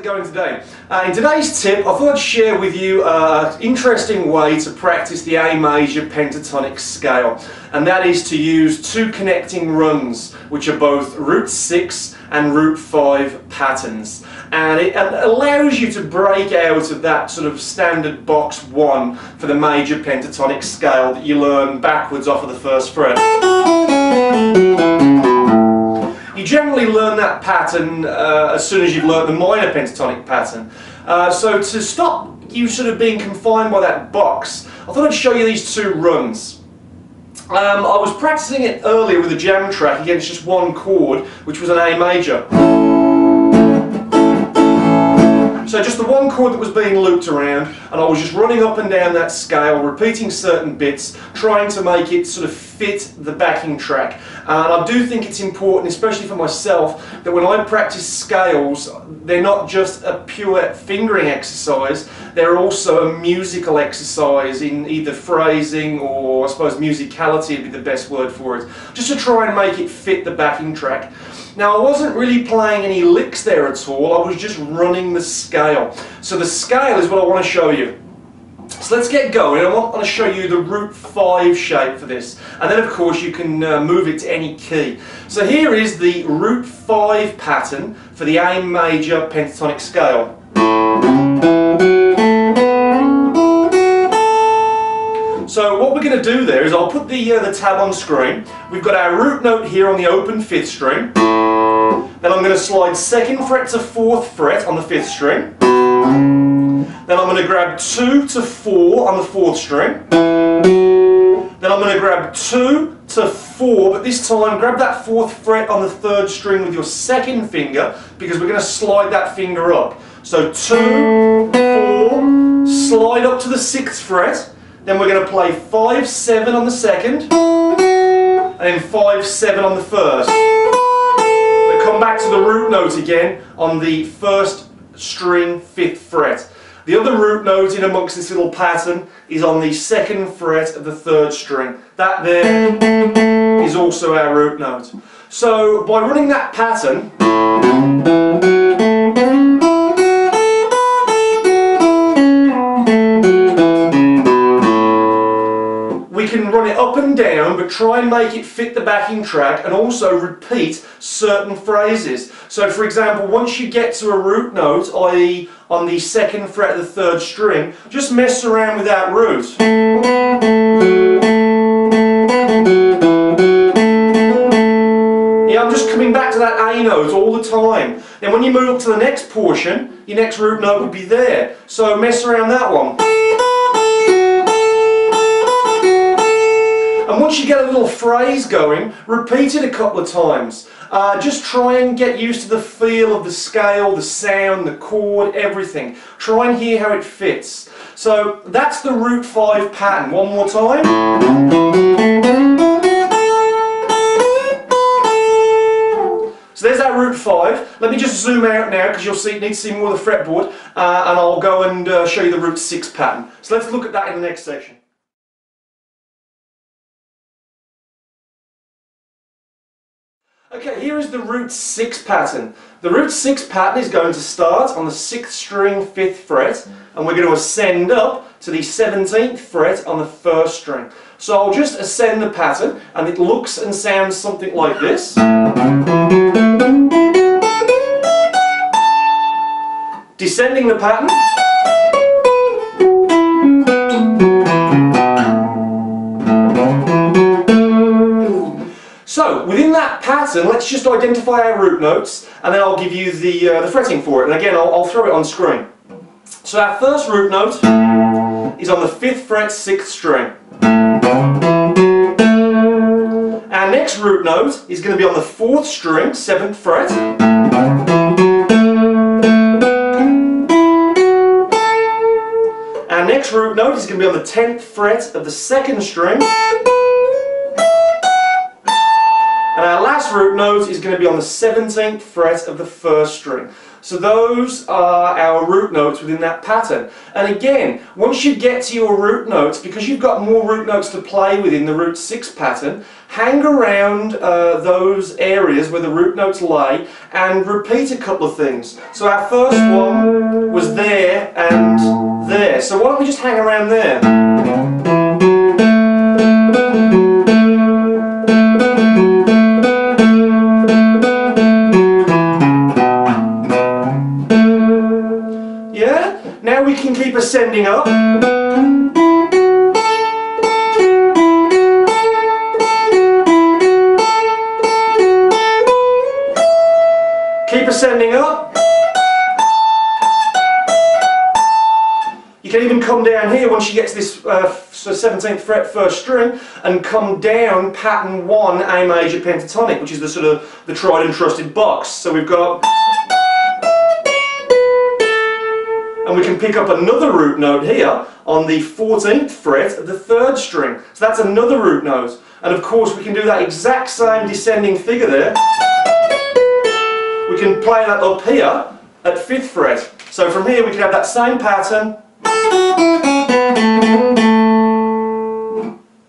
it going today? In today's tip, I thought I'd share with you an interesting way to practice the A major pentatonic scale, and that is to use two connecting runs, which are both root 6 and root 5 patterns. And it allows you to break out of that sort of standard box 1 for the major pentatonic scale that you learn backwards off of the first fret. You generally learn that pattern as soon as you've learned the minor pentatonic pattern. So to stop you sort of being confined by that box, I thought I'd show you these two runs. I was practicing it earlier with a jam track against just one chord, which was an A major. So just the one chord that was being looped around, and I was just running up and down that scale, repeating certain bits, trying to make it sort of fit the backing track. And I do think it's important, especially for myself, that when I practice scales, they're not just a pure fingering exercise, they're also a musical exercise in either phrasing or, I suppose, musicality would be the best word for it, just to try and make it fit the backing track. Now, I wasn't really playing any licks there at all, I was just running the scale. So the scale is what I want to show you. So let's get going. I want to show you the root 5 shape for this, and then of course you can move it to any key. So here is the root 5 pattern for the A major pentatonic scale. So what we're going to do there is I'll put the tab on screen. We've got our root note here on the open 5th string. Then I'm going to slide 2nd fret to 4th fret on the 5th string. Then I'm going to grab 2 to 4 on the 4th string. Then I'm going to grab 2 to 4, but this time grab that 4th fret on the 3rd string with your 2nd finger, because we're going to slide that finger up. So 2, 4, slide up to the 6th fret. Then we're going to play 5, 7 on the 2nd, and then 5, 7 on the 1st. But come back to the root note again on the 1st string, 5th fret. The other root note in amongst this little pattern is on the 2nd fret of the 3rd string. That there is also our root note. So by running that pattern, we can run it up and down, but try and make it fit the backing track and also repeat certain phrases. So for example, once you get to a root note, i.e. on the 2nd fret of the 3rd string, just mess around with that root. Yeah, I'm just coming back to that A note all the time. Then when you move up to the next portion, your next root note would be there. So mess around that one. And once you get a little phrase going, repeat it a couple of times. Just try and get used to the feel of the scale, the sound, the chord, everything. Try and hear how it fits. So that's the root 5 pattern. One more time. So there's our root 5. Let me just zoom out now because you'll need to see more of the fretboard, and I'll go and show you the root 6 pattern. So let's look at that in the next section. Okay, here is the root 6 pattern. The root 6 pattern is going to start on the 6th string, 5th fret, and we're going to ascend up to the 17th fret on the 1st string. So I'll just ascend the pattern, and it looks and sounds something like this. Descending the pattern. So, within that pattern, let's just identify our root notes, and then I'll give you the fretting for it. And again, I'll throw it on screen. So our first root note is on the 5th fret, 6th string. Our next root note is going to be on the 4th string, 7th fret. Our next root note is going to be on the 10th fret of the 2nd string. And our last last root note is going to be on the 17th fret of the first string. So those are our root notes within that pattern. And again, once you get to your root notes, because you've got more root notes to play with in the root 6 pattern, hang around those areas where the root notes lay and repeat a couple of things. So our first one was there and there. So why don't we just hang around there? Now we can keep ascending up. Keep ascending up. You can even come down here once you get to this 17th fret first string and come down pattern 1 A major pentatonic, which is the sort of the tried and trusted box. So we've got, and we can pick up another root note here on the 14th fret of the 3rd string. So that's another root note. And of course we can do that exact same descending figure there. We can play that up here at 5th fret. So from here we can have that same pattern.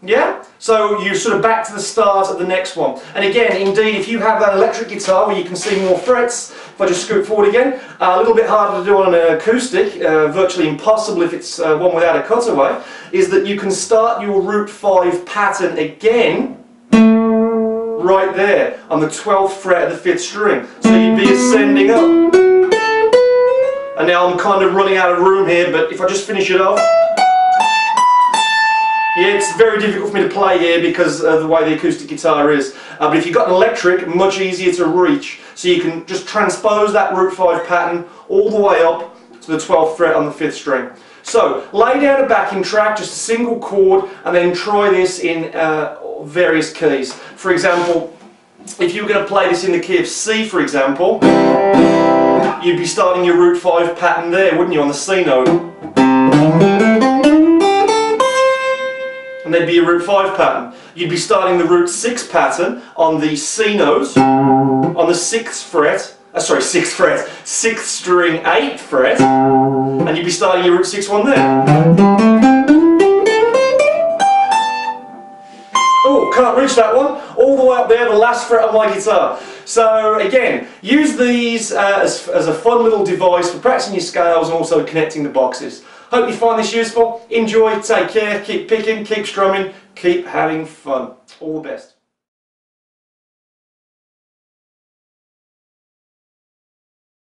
Yeah? So you're sort of back to the start of the next one. And again, indeed, if you have that electric guitar where you can see more frets, if I just scoot forward again, a little bit harder to do on an acoustic, virtually impossible if it's one without a cutaway, is that you can start your root 5 pattern again right there on the 12th fret of the 5th string. So you'd be ascending up. And now I'm kind of running out of room here, but if I just finish it off. Yeah, it's very difficult for me to play here because of the way the acoustic guitar is. But if you've got an electric, much easier to reach. So you can just transpose that root 5 pattern all the way up to the 12th fret on the 5th string. So, lay down a backing track, just a single chord, and then try this in various keys. For example, if you were going to play this in the key of C, for example, you'd be starting your root 5 pattern there, wouldn't you, on the C note? And there'd be a root 5 pattern. You'd be starting the root 6 pattern on the C note, on the 6th fret, 6th string, 8th fret, and you'd be starting your root 6 one there. Oh, can't reach that one. All the way up there, the last fret on my guitar. So again, use these as a fun little device for practicing your scales and also connecting the boxes. Hope you find this useful. Enjoy, take care, keep picking, keep strumming, keep having fun. All the best.